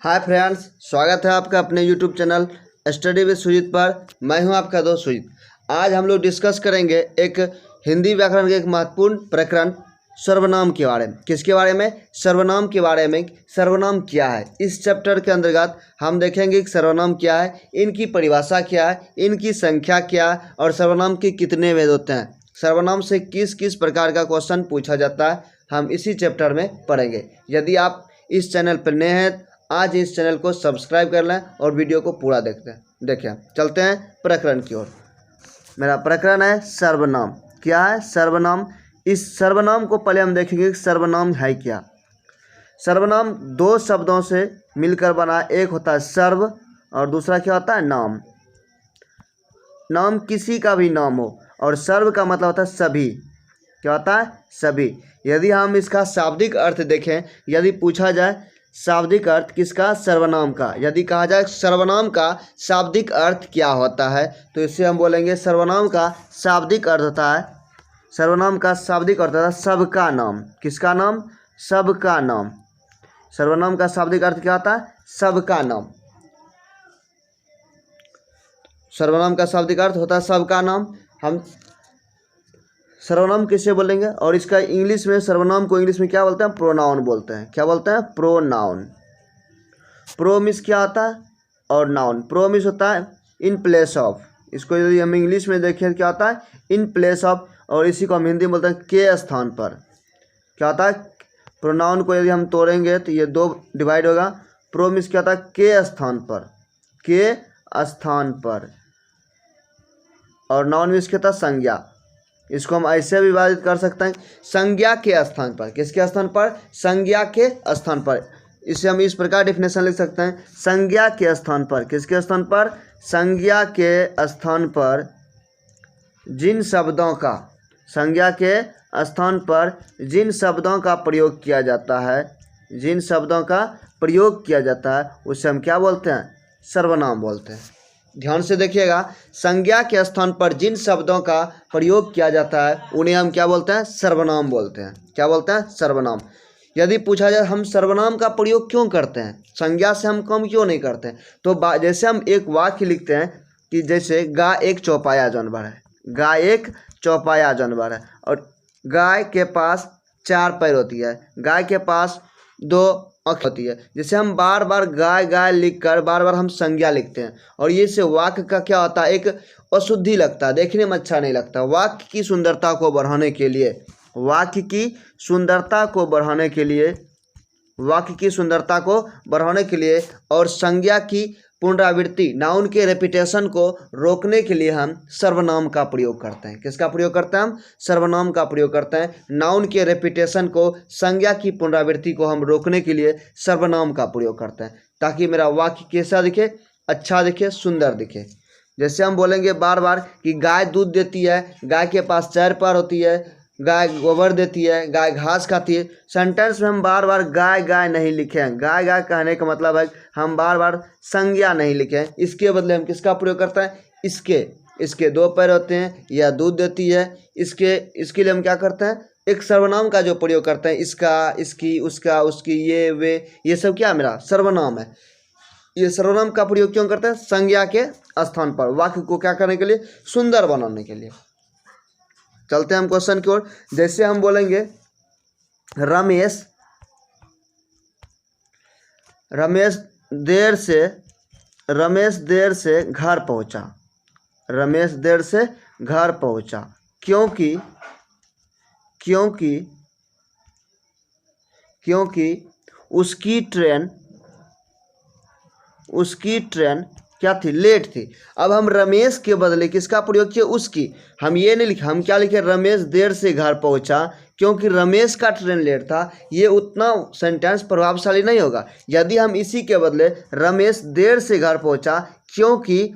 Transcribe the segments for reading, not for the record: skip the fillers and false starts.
Hi friends, स्वागत है आपका अपने YouTube channel study with Sujit पर। मैं हूं आपका दोस्त सुजीत। आज हम लोग डिस्कस करेंगे एक हिंदी व्याकरण के एक महत्वपूर्ण प्रकरण सर्वनाम के बारे में। किसके बारे में? सर्वनाम के बारे में। सर्वनाम क्या है? इस चैप्टर के अंतर्गत हम देखेंगे कि सर्वनाम क्या है, इनकी परिभाषा क्या है, इनकी संख्या क्या है और सर्वनाम के कितने भेद होते हैं। सर्वनाम से किस किस प्रकार का क्वेश्चन पूछा जाता है, हम इसी चैप्टर में पढ़ेंगे। यदि आप इस चैनल पर नए हैं, आज इस चैनल को सब्सक्राइब कर लें और वीडियो को पूरा देखें। चलते हैं प्रकरण की ओर। मेरा प्रकरण है सर्वनाम। क्या है? सर्वनाम। इस सर्वनाम को पहले हम देखेंगे कि सर्वनाम है क्या। सर्वनाम दो शब्दों से मिलकर बना, एक होता है सर्व और दूसरा क्या होता है? नाम। नाम किसी का भी नाम हो और सर्व का मतलब होता है सभी। क्या होता है? सभी। यदि हम इसका शाब्दिक अर्थ देखें, यदि पूछा जाए शाब्दिक अर्थ किसका? सर्वनाम का। यदि कहा जाए सर्वनाम का शाब्दिक अर्थ क्या होता है, तो इससे हम बोलेंगे सर्वनाम का शाब्दिक अर्थ होता है, सर्वनाम का शाब्दिक अर्थ होता है सबका नाम। किसका नाम? सबका नाम। सर्वनाम का शाब्दिक अर्थ क्या होता है? सबका नाम। सर्वनाम का शाब्दिक अर्थ होता है सबका नाम। हम सर्वनाम किसे बोलेंगे? और इसका इंग्लिश में सर्वनाम को इंग्लिश में क्या बोलते हैं? प्रोनाउन बोलते हैं। क्या बोलते हैं? प्रोनाउन। प्रो मीन्स क्या होता है और नाउन। प्रो मीन्स होता है इन प्लेस ऑफ। इसको यदि हम इंग्लिश में देखें क्या होता है? In place of. और इसी को हम हिंदी में बोलते हैं के स्थान पर। क्या होता है? प्रोनाउन को यदि हम तोड़ेंगे तो ये दो डिवाइड होगा। प्रो मीन्स क्या होता है? के स्थान पर। के स्थान पर। और नाउन मीन्स क्या होता है? संज्ञा। इसको हम ऐसे विभाजित कर सकते हैं, संज्ञा के स्थान पर। किसके स्थान पर? संज्ञा के स्थान पर। इसे हम इस प्रकार डेफिनेशन लिख सकते हैं, संज्ञा के स्थान पर। किसके स्थान पर? संज्ञा के स्थान पर जिन शब्दों का, संज्ञा के स्थान पर जिन शब्दों का प्रयोग किया जाता है, जिन शब्दों का प्रयोग किया जाता है उसे हम क्या बोलते हैं? सर्वनाम बोलते हैं। ध्यान से देखिएगा, संज्ञा के स्थान पर जिन शब्दों का प्रयोग किया जाता है उन्हें हम क्या बोलते हैं? सर्वनाम बोलते हैं। क्या बोलते हैं? सर्वनाम। यदि पूछा जाए हम सर्वनाम का प्रयोग क्यों करते हैं, संज्ञा से हम कम क्यों नहीं करते हैं, तो जैसे हम एक वाक्य लिखते हैं कि जैसे गाय एक चौपाया जानवर है। गाय एक चौपाया जानवर है और गाय के पास 4 पैर होती है, गाय के पास 2 आँख होती है। जैसे हम बार बार गाय गाय लिखकर बार बार हम संज्ञा लिखते हैं और ये से वाक्य का क्या होता है? एक अशुद्धि लगता है, देखने में अच्छा नहीं लगता। वाक्य की सुंदरता को बढ़ाने के लिए, वाक्य की सुंदरता को बढ़ाने के लिए, वाक्य की सुंदरता को बढ़ाने के लिए और संज्ञा की पुनरावृत्ति, नाउन के रेपिटेशन को रोकने के लिए हम सर्वनाम का प्रयोग करते हैं। किसका प्रयोग करते हैं? हम सर्वनाम का प्रयोग करते हैं। नाउन के रेपिटेशन को, संज्ञा की पुनरावृत्ति को हम रोकने के लिए सर्वनाम का प्रयोग करते हैं, ताकि मेरा वाक्य कैसा दिखे? अच्छा दिखे, सुंदर दिखे। जैसे हम बोलेंगे बार बार कि गाय दूध देती है, गाय के पास 4 पैर होती है, गाय गोबर देती है, गाय घास खाती है। सेंटेंस में हम बार बार गाय गाय नहीं लिखें। गाय गाय कहने का मतलब है हम बार बार संज्ञा नहीं लिखें। इसके बदले हम किसका प्रयोग करते हैं? इसके 2 पैर होते हैं, यह दूध देती है। इसके लिए हम क्या करते हैं? एक सर्वनाम का जो प्रयोग करते हैं, इसका, इसकी, उसका, उसकी, ये, वे, ये सब क्या मेरा सर्वनाम है। ये सर्वनाम का प्रयोग क्यों करते हैं? संज्ञा के स्थान पर, वाक्य को क्या करने के लिए? सुंदर बनाने के लिए। चलते हैं हम क्वेश्चन की ओर। जैसे हम बोलेंगे रमेश देर से घर पहुंचा। रमेश देर से घर पहुंचा क्योंकि उसकी ट्रेन क्या थी? लेट थी। अब हम रमेश के बदले किसका प्रयोग किए? उसकी। हम ये नहीं लिखे, हम क्या लिखे? रमेश देर से घर पहुंचा क्योंकि रमेश का ट्रेन लेट था। ये उतना सेंटेंस प्रभावशाली नहीं होगा। यदि हम इसी के बदले रमेश देर से घर पहुंचा क्योंकि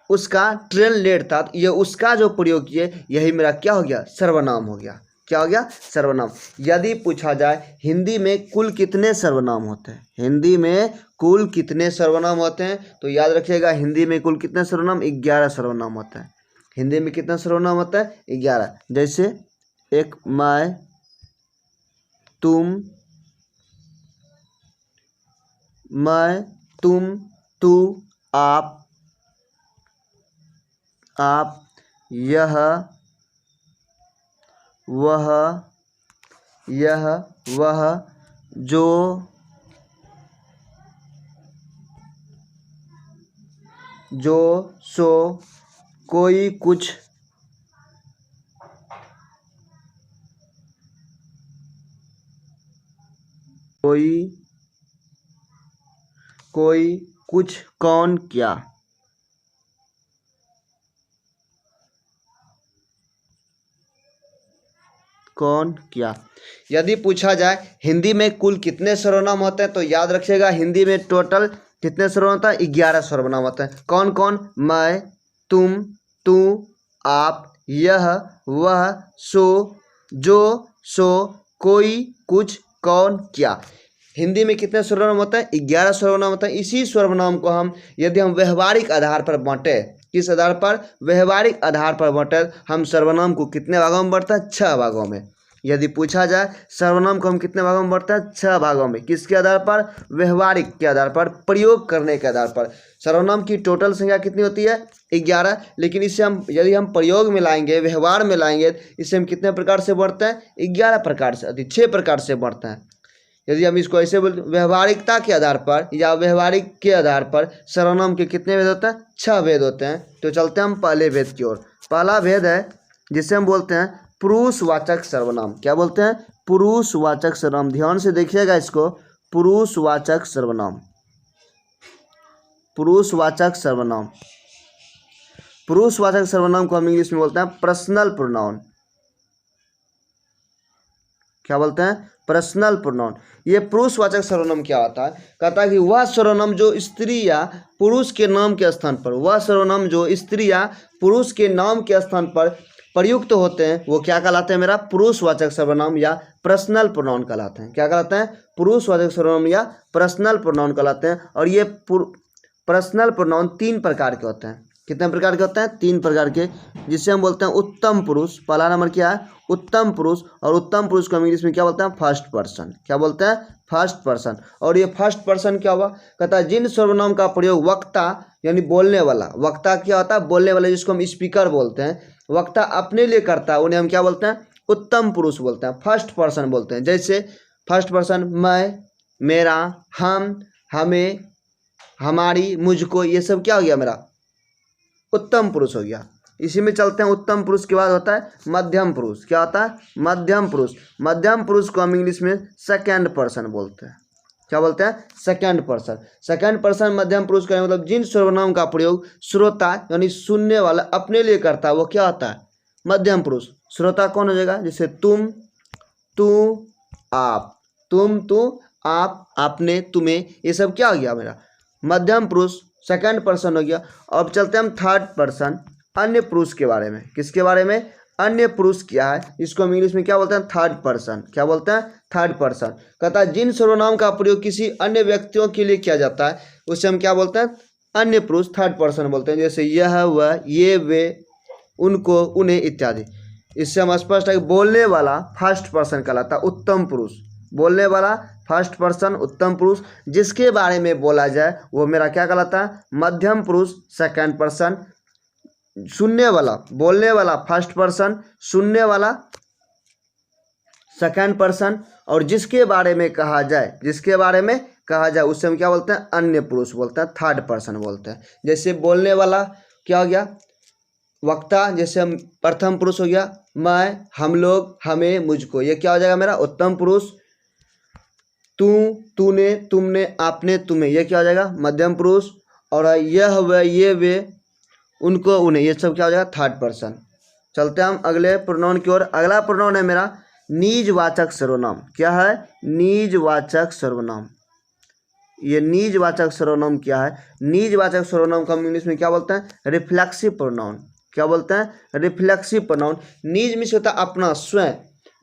उसका ट्रेन लेट था, ये उसका जो प्रयोग किए, यही मेरा क्या हो गया? सर्वनाम हो गया। क्या हो गया? सर्वनाम। यदि पूछा जाए हिंदी में कुल कितने सर्वनाम होते हैं, हिंदी में कुल कितने सर्वनाम होते हैं, तो याद रखिएगा हिंदी में कुल कितने सर्वनाम? 11 सर्वनाम होते हैं। हिंदी में कितना सर्वनाम होता है? 11। जैसे एक मैं, तुम, मैं, तुम, तू, आप, यह, वह, जो, सो, कोई, कुछ, कोई, कुछ, कौन, क्या। कौन, क्या। यदि पूछा जाए हिंदी में कुल कितने सर्वनाम होते हैं, तो याद रखिएगा हिंदी में टोटल कितने सर्वनाम होता है, 11 सर्वनाम होते हैं। कौन कौन, मैं, तुम, तू, आप, यह, वह, सो, जो, सो, कोई, कुछ, कौन, क्या। हिंदी में कितने सर्वनाम होते हैं, 11 सर्वनाम होते हैं। इसी सर्वनाम को हम यदि हम व्यवहारिक आधार पर बांटे, किस आधार पर, व्यवहारिक आधार पर बांटे, हम सर्वनाम को कितने भागों में बांटते हैं, 6 भागों में। यदि पूछा जाए सर्वनाम को हम कितने भागों में बांटते हैं, 6 भागों में। किसके आधार पर, व्यवहारिक के आधार पर, प्रयोग करने के आधार पर। सर्वनाम की टोटल संख्या कितनी होती है, 11, लेकिन इसे हम यदि हम प्रयोग में लाएंगे, व्यवहार में लाएंगे, इसे हम कितने प्रकार से बांटते हैं, 11 प्रकार से, 6 प्रकार से बांटते हैं। यदि हम इसको ऐसे बोलते, व्यवहारिकता के आधार पर या व्यवहारिक के आधार पर सर्वनाम के कितने भेद होते हैं, 6 भेद होते हैं। तो चलते हैं हम पहले भेद की ओर। पहला भेद है जिसे हम बोलते हैं पुरुषवाचक सर्वनाम। क्या बोलते हैं, पुरुषवाचक सर्वनाम। ध्यान से देखिएगा इसको, पुरुषवाचक सर्वनाम, पुरुषवाचक सर्वनाम। पुरुषवाचक सर्वनाम को हम इंग्लिश में बोलते हैं पर्सनल प्रोनाउन। क्या बोलते हैं, पर्सनल प्रोनाउन। ये पुरुषवाचक सर्वनाम क्या होता है, कहता है कि वह सर्वनाम जो स्त्री या पुरुष के नाम के स्थान पर, वह सर्वनाम जो स्त्री या पुरुष के नाम के स्थान पर प्रयुक्त होते हैं, वो क्या कहलाते हैं, मेरा पुरुषवाचक सर्वनाम या पर्सनल प्रोनाउन कहलाते हैं। क्या कहलाते हैं, पुरुषवाचक सर्वनाम या पर्सनल प्रोनाउन कहलाते हैं। और ये पर्सनल प्रोनाउन 3 प्रकार के होते हैं। कितने प्रकार के होते हैं, 3 प्रकार के, जिसे हम बोलते हैं उत्तम पुरुष। पहला नंबर क्या है, उत्तम पुरुष। और उत्तम पुरुष को हम इंग्लिश में क्या बोलते हैं, फर्स्ट पर्सन। क्या बोलते हैं, फर्स्ट पर्सन। और ये फर्स्ट पर्सन क्या हुआ, कहता है जिन सर्वनाम का प्रयोग वक्ता यानी बोलने वाला, वक्ता क्या होता है, बोलने वाला, जिसको हम स्पीकर बोलते हैं, वक्ता अपने लिए करता है, उन्हें हम क्या बोलते हैं, उत्तम पुरुष बोलते हैं, फर्स्ट पर्सन बोलते हैं। जैसे फर्स्ट पर्सन मैं, मेरा, हम, हमें, हमारी, मुझको, ये सब क्या हो गया, मेरा उत्तम पुरुष हो गया। इसी में चलते हैं, उत्तम पुरुष के बाद होता है मध्यम पुरुष। क्या होता है, मध्यम पुरुष। मध्यम पुरुष को हम इंग्लिश में सेकंड पर्सन बोलते हैं। क्या बोलते हैं, सेकंड पर्सन। सेकंड पर्सन मध्यम पुरुष का मतलब जिन सर्वनाम का प्रयोग श्रोता यानी सुनने वाला अपने लिए करता है, वो क्या होता है, मध्यम पुरुष। श्रोता कौन हो जाएगा, जैसे तुम, तू, आप, तुम, तू, आप, आपने, तुम्हें, ये सब क्या हो गया, मेरा मध्यम पुरुष, सेकंड पर्सन हो गया। अब चलते हैं हम थर्ड पर्सन, अन्य पुरुष के बारे में। किसके बारे में, अन्य पुरुष क्या है, इसको हम इंग्लिश में क्या बोलते हैं, थर्ड पर्सन। क्या बोलते हैं, थर्ड पर्सन। कहता है जिन सर्वनाम का प्रयोग किसी अन्य व्यक्तियों के लिए किया जाता है, उसे हम क्या बोलते हैं, अन्य पुरुष, थर्ड पर्सन बोलते हैं। जैसे यह, वह, ये, वे, उनको, उन्हें इत्यादि। इससे हम स्पष्ट है कि बोलने वाला फर्स्ट पर्सन कहलाता है, उत्तम पुरुष। बोलने वाला फर्स्ट पर्सन, उत्तम पुरुष। जिसके बारे में बोला जाए वो मेरा क्या कहलाता है, मध्यम पुरुष, सेकंड पर्सन। सुनने वाला, बोलने वाला फर्स्ट पर्सन, सुनने वाला सेकंड पर्सन। और जिसके बारे में कहा जाए, जिसके बारे में कहा जाए उससे हम क्या बोलते हैं, अन्य पुरुष बोलते हैं, थर्ड पर्सन बोलते हैं। जैसे बोलने वाला क्या हो गया, वक्ता, जैसे हम प्रथम पुरुष हो गया, मैं, हम लोग, हमें, मुझको, ये क्या हो जाएगा, मेरा उत्तम पुरुष। तू, तूने, तुमने, आपने, तुम्हें, ये क्या हो जाएगा, मध्यम पुरुष। और यह, वह, ये, वे, उनको, उन्हें, ये सब क्या हो जाएगा, थर्ड पर्सन। चलते हैं हम अगले प्रोनाउन की ओर। अगला प्रोनाउन है मेरा निजवाचक सर्वनाम। क्या है, निजवाचक सर्वनाम। ये निजवाचक सर्वनाम क्या है, निजवाचक सर्वनाम को हम इंग्लिश में क्या बोलते हैं, रिफ्लेक्सिव प्रोनाउन। क्या बोलते हैं, रिफ्लेक्सिव प्रोनाउन। निज में से होता है अपना, स्वयं।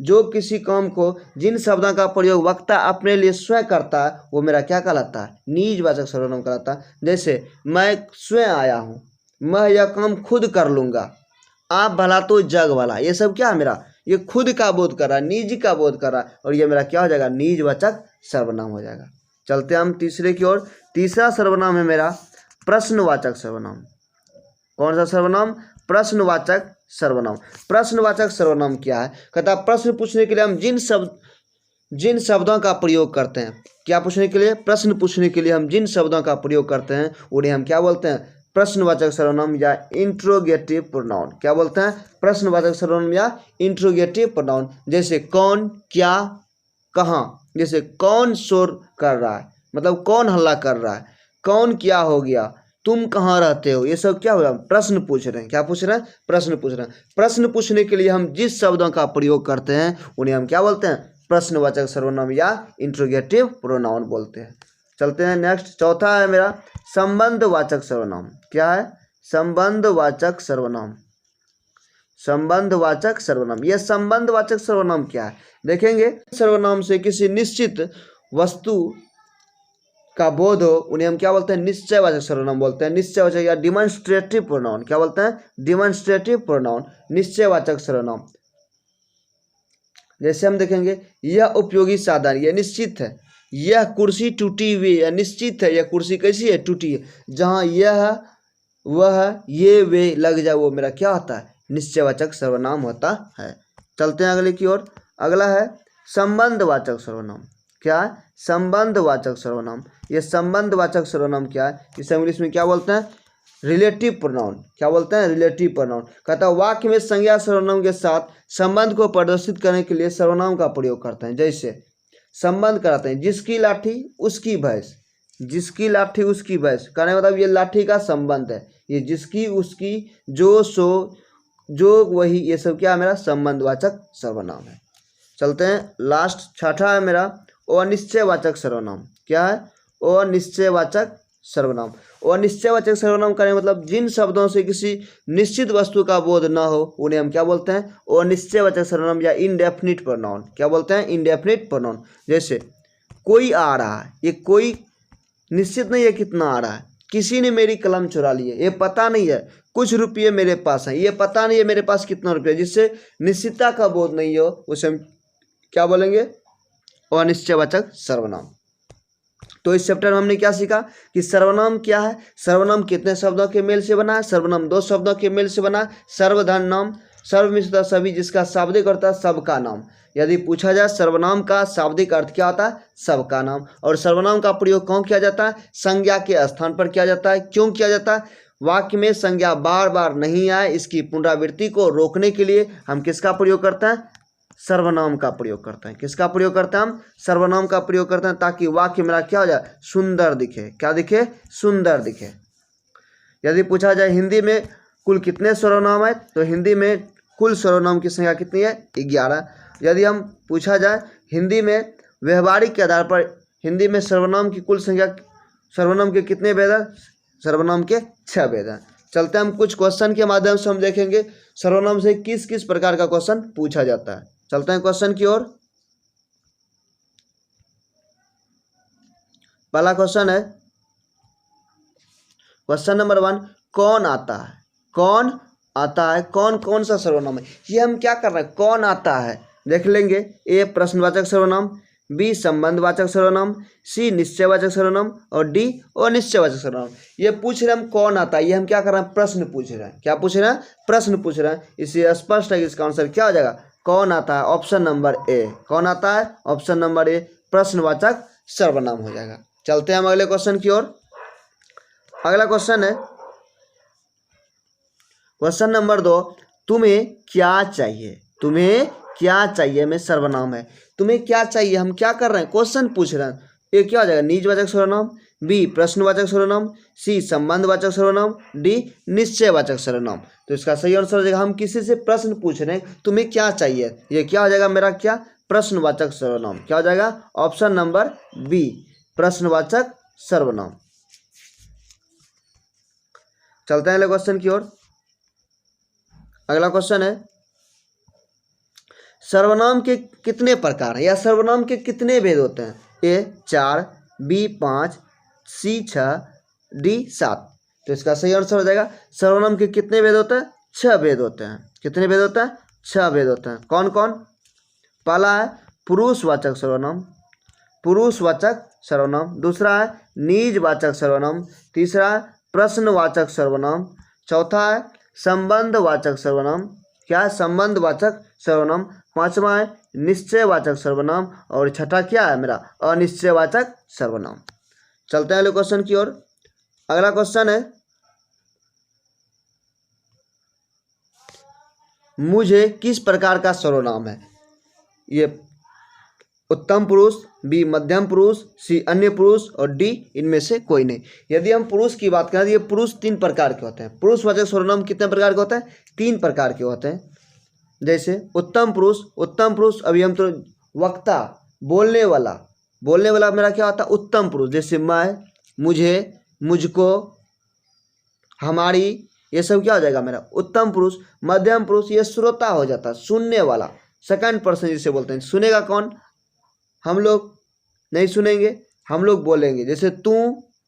जो किसी काम को जिन शब्दों का प्रयोग वक्ता अपने लिए स्वयं करता है, वो मेरा क्या कहलाता है, निजवाचक सर्वनाम कहलाता है। जैसे मैं स्वयं आया हूँ, मैं यह काम खुद कर लूँगा, आप भला तो जग वाला, ये सब क्या है, मेरा ये खुद का बोध कर रहा है, निज का बोध कर रहा है, और ये मेरा क्या हो जाएगा, निजवाचक सर्वनाम हो जाएगा। चलते हैं हम तीसरे की ओर। तीसरा सर्वनाम है मेरा प्रश्नवाचक सर्वनाम। कौन सा सर्वनाम? प्रश्नवाचक सर्वनाम। प्रश्नवाचक सर्वनाम क्या है? कहता है प्रश्न पूछने के लिए हम जिन शब्दों का प्रयोग करते हैं, क्या पूछने के लिए? प्रश्न पूछने के लिए हम जिन शब्दों का प्रयोग करते हैं उन्हें हम क्या बोलते हैं? प्रश्नवाचक सर्वनाम या इंट्रोगेटिव प्रोनाउन। क्या बोलते हैं? प्रश्नवाचक सर्वनाम या इंट्रोगेटिव प्रोनाउन। जैसे कौन, क्या, कहाँ। जैसे कौन शोर कर रहा है, मतलब कौन हल्ला कर रहा है, कौन क्या हो गया, तुम कहाँ रहते हो, ये सब क्या हुआ? प्रश्न पूछ रहे हैं। क्या पूछ रहे हैं? प्रश्न पूछ रहे हैं। प्रश्न पूछने के लिए हम जिस शब्दों का प्रयोग करते हैं उन्हें हम क्या बोलते हैं? प्रश्नवाचक सर्वनाम या इंट्रोगेटिव प्रोनाउन बोलते हैं। चलते हैं नेक्स्ट। चौथा है मेरा संबंधवाचक सर्वनाम। क्या है? संबंधवाचक सर्वनाम। संबंधवाचक सर्वनाम। यह संबंधवाचक सर्वनाम क्या है देखेंगे। सर्वनाम से किसी निश्चित वस्तु का बोध हो उन्हें हम क्या बोलते हैं? निश्चयवाचक सर्वनाम बोलते हैं। निश्चयवाचक या डिमॉन्स्ट्रेटिव प्रोनाउन। क्या बोलते हैं? डिमॉन्स्ट्रेटिव प्रोनाउन, निश्चयवाचक सर्वनाम। जैसे हम देखेंगे यह उपयोगी साधन, यह निश्चित है। यह कुर्सी टूटी हुई, यह निश्चित है। यह कुर्सी कैसी है? टूटी है। जहाँ यह, वह, ये, वे लग जाए वो मेरा क्या होता है? निश्चयवाचक सर्वनाम होता है। चलते हैं अगले की ओर। अगला है संबंधवाचक सर्वनाम। क्या है? संबंधवाचक सर्वनाम। ये संबंधवाचक सर्वनाम क्या है? इसे इंग्लिश में क्या बोलते हैं? Relative pronoun. क्या बोलते हैं? Relative pronoun. कहता है वाक्य में संज्ञा सर्वनाम के साथ संबंध को प्रदर्शित करने के लिए सर्वनाम का प्रयोग करते हैं। जैसे संबंध कराते हैं, जिसकी लाठी उसकी भैंस, जिसकी लाठी उसकी भैंस। कहने का मतलब ये लाठी का संबंध है। ये जिसकी, उसकी, जो, सो, जो, वही, ये सब क्या है? मेरा संबंधवाचक सर्वनाम है। चलते हैं लास्ट। छठा है मेरा अनिश्चयवाचक सर्वनाम। क्या है? अनिश्चयवाचक सर्वनाम। अनिश्चयवाचक सर्वनाम का मतलब जिन शब्दों से किसी निश्चित वस्तु का बोध न हो उन्हें हम क्या बोलते हैं? अनिश्चयवाचक सर्वनाम या इनडेफिनिट प्रोनाउन। क्या बोलते हैं? Indefinite pronoun. जैसे कोई आ रहा है, ये कोई निश्चित नहीं है कितना आ रहा है। किसी ने मेरी कलम चुरा ली है, ये पता नहीं है। कुछ रुपये मेरे पास हैं, ये पता नहीं है मेरे पास कितना रुपये। जिससे निश्चितता का बोध नहीं हो उसे हम क्या बोलेंगे? अनिश्चयवाचक सर्वनाम। तो इस चैप्टर में हमने क्या सीखा कि सर्वनाम क्या है, सर्वनाम कितने शब्दों के मेल से बना है। सर्वनाम 2 शब्दों के मेल से बना है। सर्वधान नाम, सर्व में होता है सभी, जिसका शाब्दिक अर्थ है सबका नाम। यदि पूछा जाए सर्वनाम का शाब्दिक अर्थ क्या होता है? सबका नाम। और सर्वनाम का प्रयोग कौन किया जाता है? संज्ञा के स्थान पर किया जाता है। क्यों किया जाता है? वाक्य में संज्ञा बार बार नहीं आए, इसकी पुनरावृत्ति को रोकने के लिए हम किसका प्रयोग करते हैं? सर्वनाम का प्रयोग करते हैं। किसका प्रयोग करते हैं? हम सर्वनाम का प्रयोग करते हैं, ताकि वाक्य मेरा क्या हो जाए? सुंदर दिखे। क्या दिखे? सुंदर दिखे। यदि पूछा जाए हिंदी में कुल कितने सर्वनाम है, तो हिंदी में कुल सर्वनाम की संख्या कितनी है? 11। यदि हम पूछा जाए हिंदी में व्यवहारिक के आधार पर हिंदी में सर्वनाम की कुल संख्या, सर्वनाम के कितने भेद हैं? सर्वनाम के 6 भेद हैं। चलते हम कुछ क्वेश्चन के माध्यम से हम देखेंगे सर्वनाम से किस किस प्रकार का क्वेश्चन पूछा जाता है। चलते हैं क्वेश्चन की ओर। पहला क्वेश्चन है, क्वेश्चन नंबर 1, कौन आता है? कौन आता है, कौन कौन सा सर्वनाम है? ये हम क्या कर रहे हैं? कौन आता है देख लेंगे। ए प्रश्नवाचक सर्वनाम, बी संबंधवाचक सर्वनाम, सी निश्चयवाचक सर्वनाम और डी अनिश्चयवाचक सर्वनाम। ये पूछ रहे हम कौन आता है, ये हम क्या कर रहे हैं? प्रश्न पूछ रहे हैं। क्या पूछ रहे हैं? प्रश्न पूछ रहे हैं। इससे स्पष्ट है कि इसका आंसर क्या हो जाएगा? कौन आता है, ऑप्शन नंबर ए। कौन आता है? ऑप्शन नंबर ए प्रश्नवाचक सर्वनाम हो जाएगा। चलते हैं हम अगले क्वेश्चन की ओर। अगला क्वेश्चन है क्वेश्चन नंबर 2, तुम्हें क्या चाहिए? तुम्हें क्या चाहिए में सर्वनाम है। तुम्हें क्या चाहिए, हम क्या कर रहे हैं? क्वेश्चन पूछ रहे हैं। ए क्या हो जाएगा? निजवाचक सर्वनाम, बी प्रश्नवाचक सर्वनाम, सी संबंधवाचक सर्वनाम, डी निश्चयवाचक सर्वनाम। तो इसका सही आंसर हो जाएगा, हम किसी से प्रश्न पूछ रहे हैं तुम्हें क्या चाहिए, ये क्या हो जाएगा मेरा? क्या? प्रश्नवाचक सर्वनाम। क्या हो जाएगा? ऑप्शन नंबर बी प्रश्नवाचक सर्वनाम। चलते हैं अगले क्वेश्चन की ओर। अगला क्वेश्चन है, सर्वनाम के कितने प्रकार हैं या सर्वनाम के कितने भेद होते हैं? ए 4, बी 5, सी 6, डी 7। तो इसका सही आंसर हो जाएगा, सर्वनाम के कितने भेद होते हैं? 6 भेद होते हैं। कितने भेद होते हैं? 6 भेद होते हैं। कौन कौन? पहला है पुरुषवाचक सर्वनाम, पुरुषवाचक सर्वनाम, दूसरा है निजवाचक सर्वनाम, तीसरा है प्रश्नवाचक सर्वनाम, चौथा है संबंधवाचक सर्वनाम, क्या है संबंधवाचक सर्वनाम, पांचवा है निश्चयवाचक सर्वनाम और छठा क्या है मेरा अनिश्चयवाचक सर्वनाम। चलते हैं अगले क्वेश्चन की ओर। अगला क्वेश्चन है मुझे किस प्रकार का सर्वनाम है। ये उत्तम पुरुष, बी मध्यम पुरुष, सी अन्य पुरुष और डी इनमें से कोई नहीं। यदि हम पुरुष की बात करें तो ये पुरुष 3 प्रकार के होते हैं। पुरुषवाचक सर्वनाम कितने प्रकार के होते हैं? 3 प्रकार के होते हैं। जैसे उत्तम पुरुष अभी हम तो वक्ता बोलने वाला मेरा क्या होता है उत्तम पुरुष, जैसे मैं, मुझे, मुझको, हमारी, ये सब क्या हो जाएगा मेरा उत्तम पुरुष। मध्यम पुरुष ये श्रोता हो जाता है, सुनने वाला, सेकंड पर्सन जिसे बोलते हैं। सुनेगा कौन? हम लोग नहीं सुनेंगे, हम लोग बोलेंगे, जैसे तू,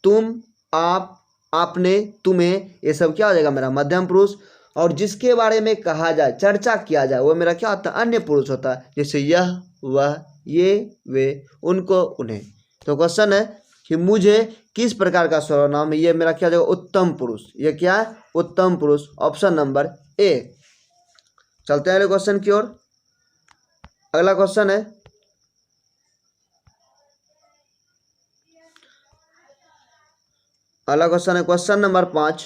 तुम, आप, आपने, तुम्हें, ये सब क्या हो जाएगा मेरा मध्यम पुरुष। और जिसके बारे में कहा जाए, चर्चा किया जाए, वो मेरा क्या होता है अन्य पुरुष होता है, जैसे यह, वह, ये, वे, उनको, उन्हें। तो क्वेश्चन है कि मुझे किस प्रकार का सर्वनाम है, ये मेरा क्या हो जाएगा उत्तम पुरुष। ये क्या है उत्तम पुरुष, ऑप्शन नंबर ए। चलते हैं अगले क्वेश्चन की ओर। अगला क्वेश्चन है क्वेश्चन नंबर 5।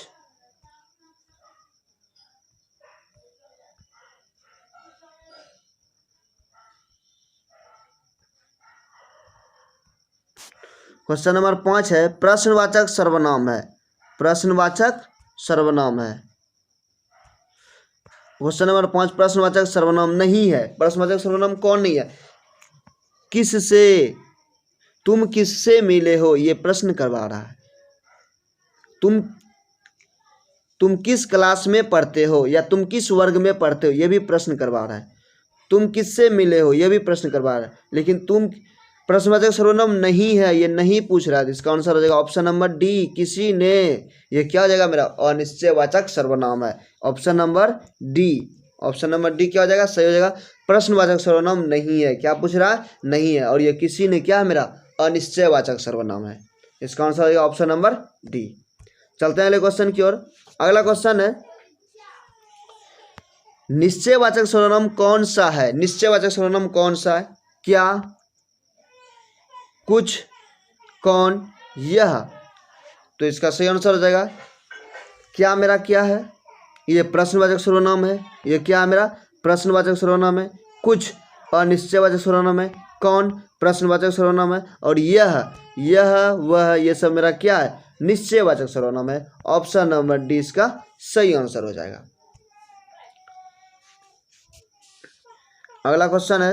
क्वेश्चन नंबर 5 है प्रश्नवाचक सर्वनाम है। प्रश्नवाचक सर्वनाम है। क्वेश्चन नंबर 5 प्रश्नवाचक सर्वनाम नहीं है। प्रश्नवाचक सर्वनाम कौन नहीं है? किससे, तुम किससे मिले हो, ये प्रश्न करवा रहा है। तुम किस क्लास में पढ़ते हो या तुम किस वर्ग में पढ़ते हो, ये भी प्रश्न करवा रहा है। तुम किससे मिले हो, ये भी प्रश्न करवा रहा है। लेकिन तुम प्रश्नवाचक सर्वनाम नहीं है, ये नहीं पूछ रहा है। इसका आंसर हो जाएगा ऑप्शन नंबर डी, किसी ने। ये क्या हो जाएगा मेरा अनिश्चयवाचक सर्वनाम है, option number D. Option number D क्या हो जाएगा सही हो जाएगा। प्रश्नवाचक सर्वनाम नहीं है, क्या पूछ रहा है नहीं है, और ये किसी ने क्या है मेरा अनिश्चयवाचक सर्वनाम है। इसका आंसर हो जाएगा ऑप्शन नंबर डी। चलते हैं अगले क्वेश्चन की ओर। अगला क्वेश्चन है निश्चयवाचक सर्वनाम कौन सा है। निश्चयवाचक सर्वनाम कौन सा है? क्या, कुछ, कौन, यह। तो इसका सही आंसर हो जाएगा क्या मेरा क्या है, ये प्रश्नवाचक सर्वनाम है। ये क्या है मेरा प्रश्नवाचक सर्वनाम है। कुछ अनिश्चयवाचक सर्वनाम है। कौन प्रश्नवाचक सर्वनाम है। और यह वह ये सब मेरा क्या है निश्चयवाचक सर्वनाम है। ऑप्शन नंबर डी इसका सही आंसर हो जाएगा। अगला क्वेश्चन है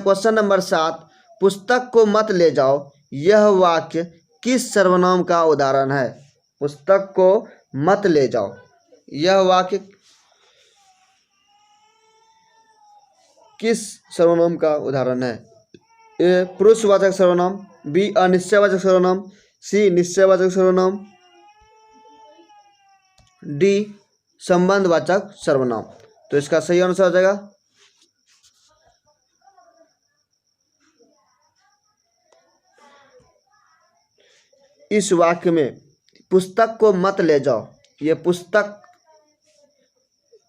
क्वेश्चन नंबर 7। पुस्तक को मत ले जाओ, यह वाक्य किस सर्वनाम का उदाहरण है। पुस्तक को मत ले जाओ, यह वाक्य किस सर्वनाम का उदाहरण है। ए पुरुषवाचक सर्वनाम, बी अनिश्चयवाचक सर्वनाम, सी निश्चयवाचक सर्वनाम, डी संबंधवाचक सर्वनाम। तो इसका सही आंसर हो जाएगा इस वाक्य में पुस्तक को मत ले जाओ, ये पुस्तक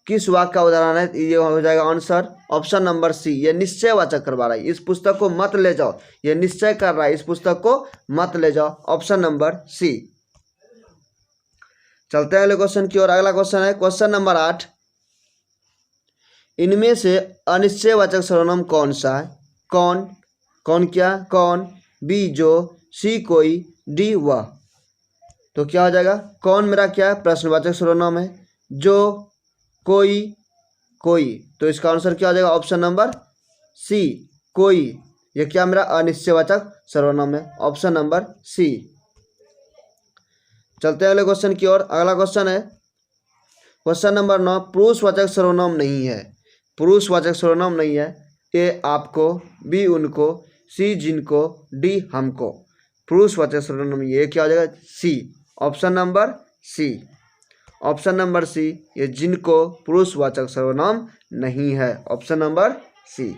किस वाक्य का उदाहरण है। ये हो जाएगा आंसर ऑप्शन नंबर सी, ये निश्चयवाचक करवा रहा है। इस पुस्तक को मत ले जाओ, ये निश्चय कर रहा है इस पुस्तक को मत ले जाओ, ऑप्शन नंबर सी। चलते हैं अगले क्वेश्चन की ओर। अगला क्वेश्चन है क्वेश्चन नंबर 8। इनमें से अनिश्चयवाचक सर्वनाम कौन सा है। कौन, कौन क्या, कौन, बी जो, सी कोई, डी वह। तो क्या हो जाएगा कौन मेरा क्या है प्रश्नवाचक सर्वनाम है। जो, कोई, कोई। तो इसका आंसर क्या हो जाएगा ऑप्शन नंबर सी कोई। ये क्या मेरा अनिश्चयवाचक सर्वनाम है, ऑप्शन नंबर सी। चलते हैं अगले क्वेश्चन की ओर। अगला क्वेश्चन है क्वेश्चन नंबर 9। पुरुषवाचक सर्वनाम नहीं है। पुरुषवाचक सर्वनाम नहीं है। ए आपको, बी उनको, सी जिनको, डी हमको। पुरुषवाचक सर्वनाम ये क्या हो जाएगा C, option number C. Option number C, ये जिनको पुरुषवाचक सर्वनाम नहीं है, ऑप्शन नंबर सी।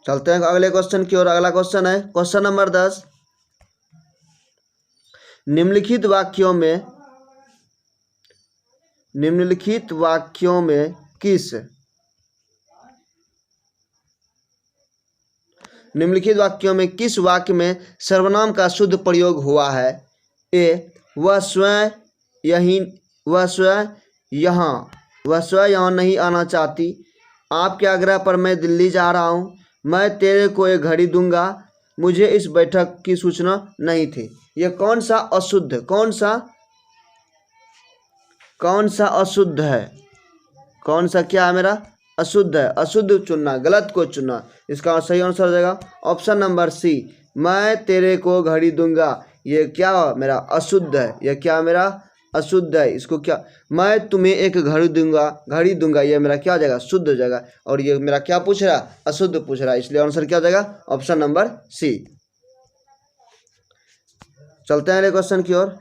चलते हैं अगले क्वेश्चन की ओर। अगला क्वेश्चन है क्वेश्चन नंबर 10। निम्नलिखित वाक्यों में किस वाक्य में सर्वनाम का शुद्ध प्रयोग हुआ है? ए, वह स्वयं यहाँ नहीं आना चाहती। आपके आग्रह पर मैं दिल्ली जा रहा हूँ। मैं तेरे को एक घड़ी दूंगा। मुझे इस बैठक की सूचना नहीं थी। ये कौन सा अशुद्ध, कौन सा अशुद्ध है? कौन सा क्या है मेरा? अशुद्ध है। अशुद्ध चुनना, गलत को चुनना। इसका सही आंसर हो जाएगा ऑप्शन नंबर सी, मैं तेरे को घड़ी दूंगा। ये क्या मेरा? अशुद्ध है। यह क्या मेरा? अशुद्ध है। इसको क्या, मैं तुम्हें एक घड़ी दूंगा, ये मेरा क्या हो जाएगा? शुद्ध हो जाएगा। और ये मेरा क्या पूछ रहा? अशुद्ध पूछ रहा है, इसलिए आंसर क्या हो जाएगा? Option number C. चलते हैं अगले क्वेश्चन की ओर।